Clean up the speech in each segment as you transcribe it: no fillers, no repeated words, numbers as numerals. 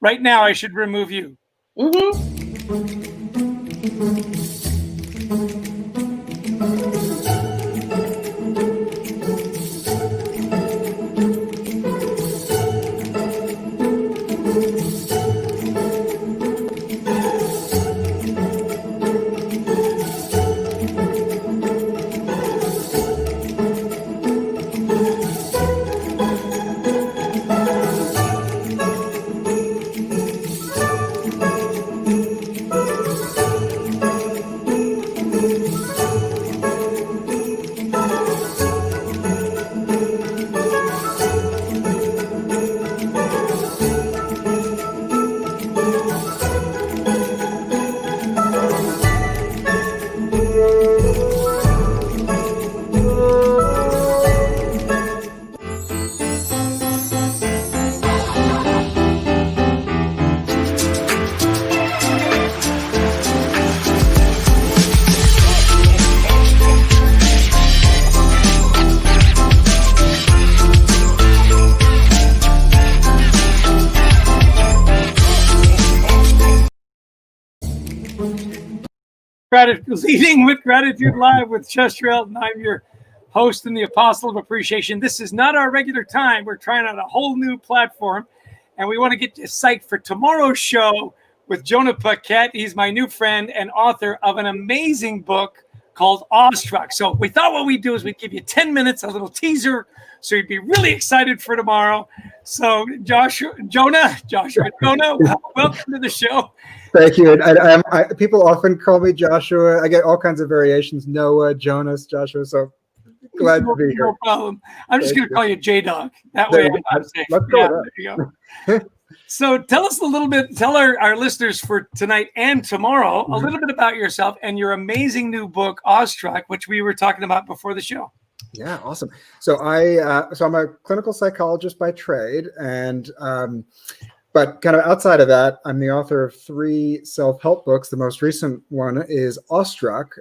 Right now, I should remove you. Leading with Gratitude Live with Chester Elton. I'm your host and the Apostle of Appreciation. This is not our regular time. We're trying out a whole new platform, and we want to get you psyched for tomorrow's show with Jonah Paquette. He's my new friend and author of an amazing book called Awestruck. So we thought what we'd do is we'd give you 10 minutes, a little teaser, so you'd be really excited for tomorrow. So Jonah, welcome to the show. Thank you. People often call me Joshua. I get all kinds of variations: Noah, Jonas, Joshua. So glad to be here. No problem. I'm just going to call you J-Dog. That way I'm safe. Let's go. There you go. So tell us a little bit, tell our listeners for tonight and tomorrow, a little bit about yourself and your amazing new book, Awestruck, which we were talking about before the show. Yeah, awesome. So I'm a clinical psychologist by trade, and but kind of outside of that, I'm the author of 3 self-help books. The most recent one is Awestruck.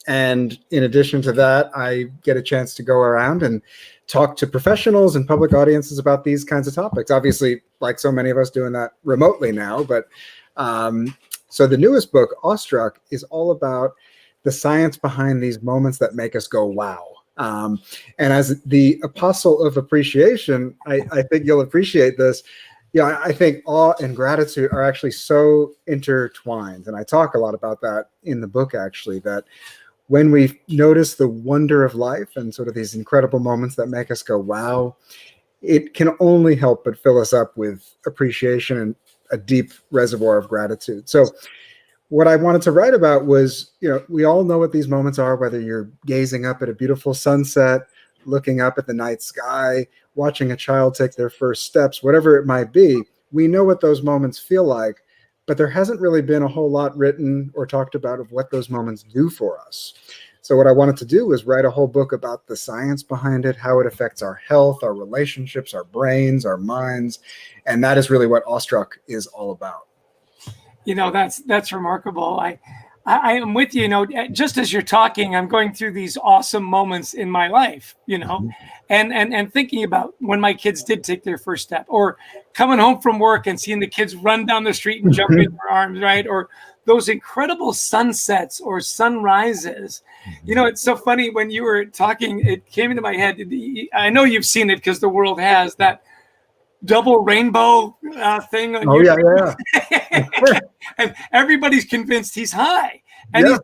And in addition to that, I get a chance to go around and talk to professionals and public audiences about these kinds of topics. Obviously, like so many of us doing that remotely now. But so the newest book, Awestruck, is all about the science behind these moments that make us go, wow. And as the Apostle of Appreciation, I think you'll appreciate this. Yeah, I think awe and gratitude are actually so intertwined. And I talk a lot about that in the book, actually, that when we notice the wonder of life and sort of these incredible moments that make us go, wow, it can only help but fill us up with appreciation and a deep reservoir of gratitude. So what I wanted to write about was, we all know what these moments are, whether you're gazing up at a beautiful sunset, looking up at the night sky, watching a child take their first steps, whatever it might be. We know what those moments feel like, but there hasn't really been a whole lot written or talked about of what those moments do for us. So what I wanted to do was write a whole book about the science behind it, how it affects our health, our relationships, our brains, our minds. And that is really what Awestruck is all about. That's remarkable. I am with you. Just as you're talking, I'm going through these awesome moments in my life, and thinking about when my kids did take their first step, or coming home from work and seeing the kids run down the street and jump in their arms, right? Or those incredible sunsets or sunrises. It's so funny when you were talking, it came into my head. I know you've seen it because the world has that double rainbow thing on yeah. And everybody's convinced he's high, and he's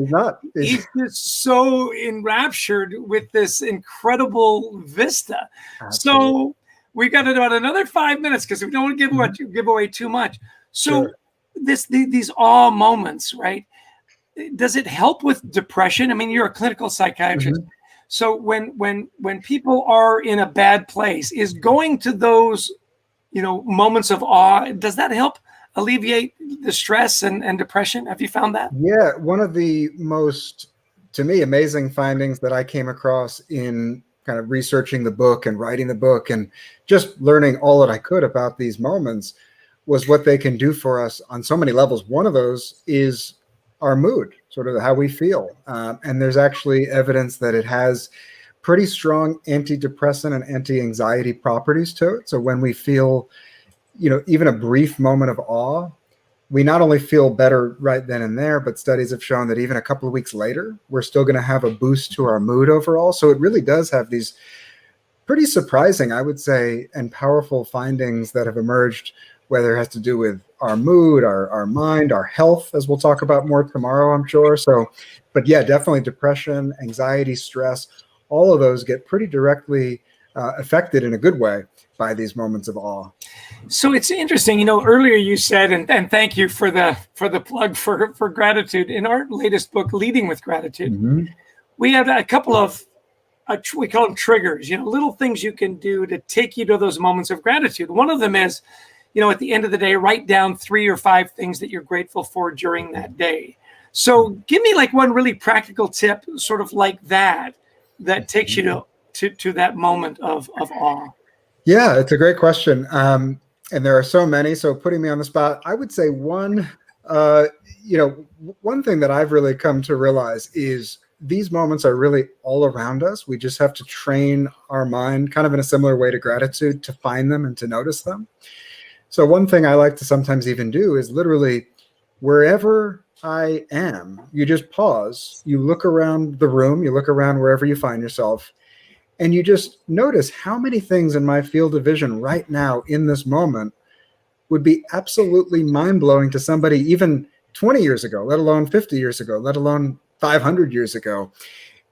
not. He's just so enraptured with this incredible vista. Absolutely. So we got about another 5 minutes because we don't want to give away too much. So these awe moments, right? Does it help with depression? I mean, you're a clinical psychiatrist. So when people are in a bad place, is going to those, moments of awe, does that help alleviate the stress and depression? Have you found that? Yeah, one of the most, to me, amazing findings that I came across in kind of researching the book and writing the book and just learning all that I could about these moments was what they can do for us on so many levels. One of those is our mood, sort of how we feel. And there's actually evidence that it has pretty strong antidepressant and anti-anxiety properties to it. So when we feel, even a brief moment of awe, we not only feel better right then and there, but studies have shown that even a couple of weeks later, we're still going to have a boost to our mood overall. So it really does have these pretty surprising, I would say, and powerful findings that have emerged, whether it has to do with our mood, our mind, our health, as we'll talk about more tomorrow, I'm sure. So, but yeah, definitely depression, anxiety, stress, all of those get pretty directly affected in a good way by these moments of awe. So it's interesting, earlier you said, and thank you for the plug for gratitude. In our latest book, Leading with Gratitude, we have a couple of, we call them triggers, little things you can do to take you to those moments of gratitude. One of them is, at the end of the day, write down 3 or 5 things that you're grateful for during that day. So give me like one really practical tip, sort of like that takes you to that moment of awe. Yeah, it's a great question. And there are so many. So putting me on the spot, I would say one thing that I've really come to realize is these moments are really all around us. We just have to train our mind kind of in a similar way to gratitude to find them and to notice them. So one thing I like to sometimes even do is literally wherever I am, you just pause, you look around the room, you look around wherever you find yourself, and you just notice how many things in my field of vision right now in this moment would be absolutely mind-blowing to somebody even 20 years ago, let alone 50 years ago, let alone 500 years ago.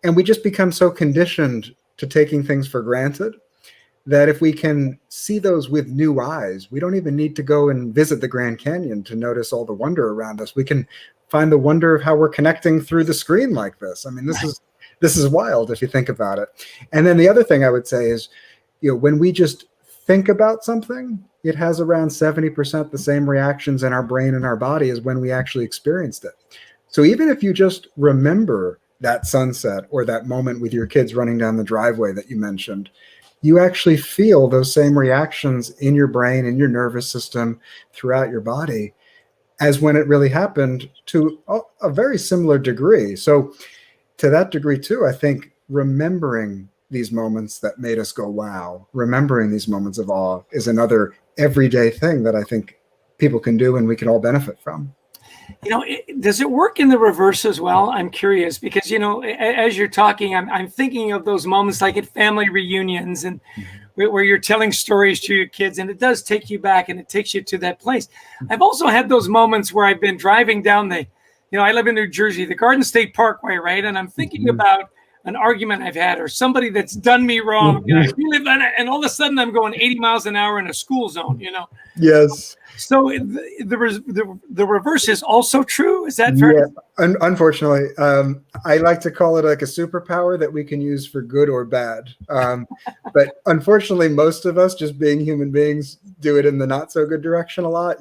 And we just become so conditioned to taking things for granted that if we can see those with new eyes, we don't even need to go and visit the Grand Canyon to notice all the wonder around us. We can find the wonder of how we're connecting through the screen like this. I mean, this is wild if you think about it. And then the other thing I would say is, when we just think about something, it has around 70% the same reactions in our brain and our body as when we actually experienced it. So even if you just remember that sunset or that moment with your kids running down the driveway that you mentioned, you actually feel those same reactions in your brain, in your nervous system, throughout your body, as when it really happened to a very similar degree. So to that degree too, I think remembering these moments that made us go, wow, remembering these moments of awe is another everyday thing that I think people can do and we can all benefit from. Does it work in the reverse as well? I'm curious because, as you're talking, I'm thinking of those moments like at family reunions and where you're telling stories to your kids, and it does take you back and it takes you to that place. I've also had those moments where I've been driving down I live in New Jersey, the Garden State Parkway, right? And I'm thinking about an argument I've had or somebody that's done me wrong. And all of a sudden I'm going 80 miles an hour in a school zone, Yes. So the reverse is also true. Is that fair? Yeah, unfortunately, I like to call it like a superpower that we can use for good or bad. But unfortunately, most of us, just being human beings, do it in the not so good direction a lot.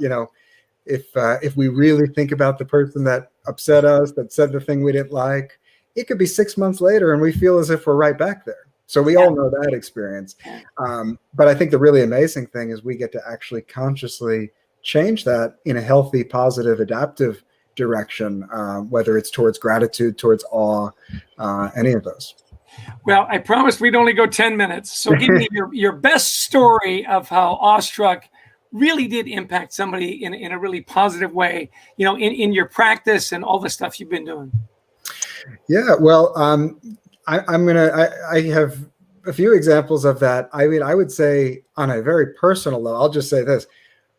If we really think about the person that upset us, that said the thing we didn't like, it could be 6 months later and we feel as if we're right back there. So we all know that experience. But I think the really amazing thing is we get to actually consciously change that in a healthy, positive, adaptive direction, whether it's towards gratitude, towards awe, any of those. Well, I promised we'd only go 10 minutes. So give me your best story of how awestruck really did impact somebody in a really positive way, in your practice and all the stuff you've been doing. Yeah, well, I have a few examples of that. I mean, I would say on a very personal level, I'll just say this.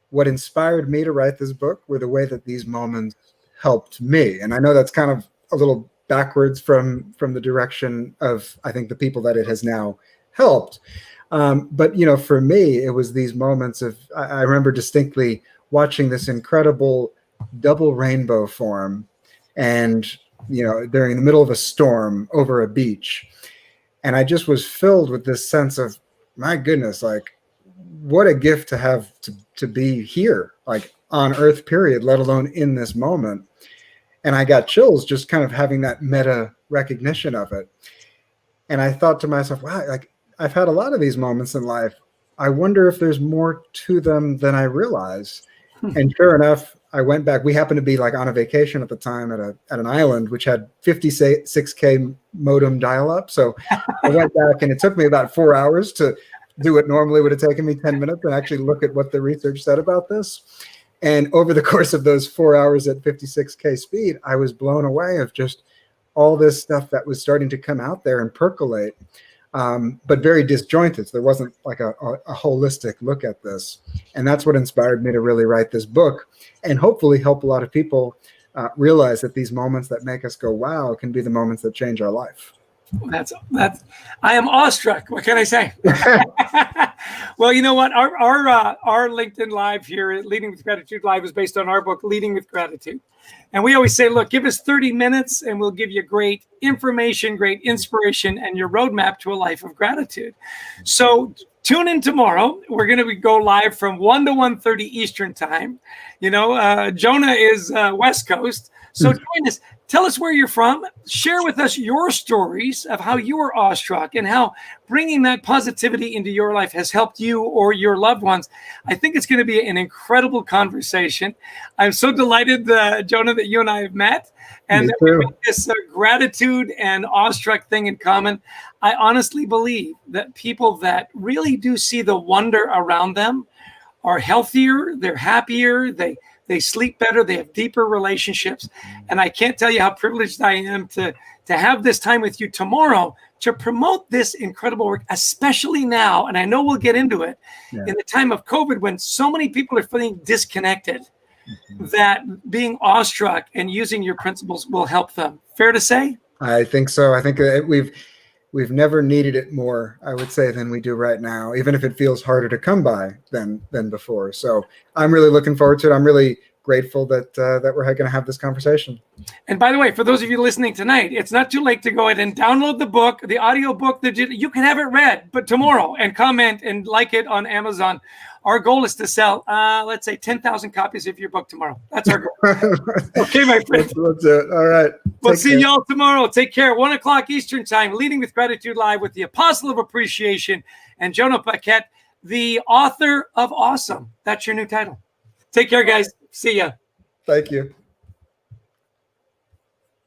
What inspired me to write this book were the way that these moments helped me. And I know that's kind of a little backwards from the direction of, I think, the people that it has now helped. But, for me, it was these moments of, I remember distinctly watching this incredible double rainbow form and, during the middle of a storm over a beach. And I just was filled with this sense of, my goodness, like, what a gift to have to be here, like on Earth, period, let alone in this moment. And I got chills just kind of having that meta recognition of it. And I thought to myself, wow, like I've had a lot of these moments in life. I wonder if there's more to them than I realize. And sure enough, I went back. We happened to be like on a vacation at the time at an island which had 56K modem dial-up. So I went back and it took me about 4 hours to do what normally would have taken me 10 minutes and actually look at what the research said about this. And over the course of those 4 hours at 56K speed, I was blown away of just all this stuff that was starting to come out there and percolate, but very disjointed. So there wasn't like a holistic look at this. And that's what inspired me to really write this book and hopefully help a lot of people realize that these moments that make us go, wow, can be the moments that change our life. That's I am awestruck. What can I say? Well, you know what? Our LinkedIn Live here, Leading with Gratitude Live, is based on our book, Leading with Gratitude. And we always say, look, give us 30 minutes and we'll give you great information, great inspiration, and your roadmap to a life of gratitude. So tune in tomorrow. We're going to go live from 1 to 1:30 Eastern time. You know, Jonah is West Coast. So join us. Tell us where you're from. Share with us your stories of how you were awestruck and how bringing that positivity into your life has helped you or your loved ones. I think it's going to be an incredible conversation. I'm so delighted, Jonah, that you and I have met and that we make this gratitude and awestruck thing in common. I honestly believe that people that really do see the wonder around them are healthier, they're happier, they sleep better, they have deeper relationships. And I can't tell you how privileged I am to have this time with you tomorrow to promote this incredible work, especially now. And I know we'll get into it in the time of COVID when so many people are feeling disconnected, that being awestruck and using your principles will help them. Fair to say? I think so. I think we've never needed it more, I would say, than we do right now, even if it feels harder to come by than before. So I'm really looking forward to it. I'm really grateful that we're going to have this conversation. And by the way, for those of you listening tonight, it's not too late to go ahead and download the book, the audio book. You can have it read, but tomorrow, and comment and like it on Amazon. Our goal is to sell, let's say, 10,000 copies of your book tomorrow. That's our goal. Okay, my friend. Let's do it. All right. We'll see y'all tomorrow. Take care. 1 o'clock Eastern time, Leading with Gratitude Live with the Apostle of Appreciation and Jonah Paquette, the author of Awesome. That's your new title. Take care, guys. See ya. Thank you.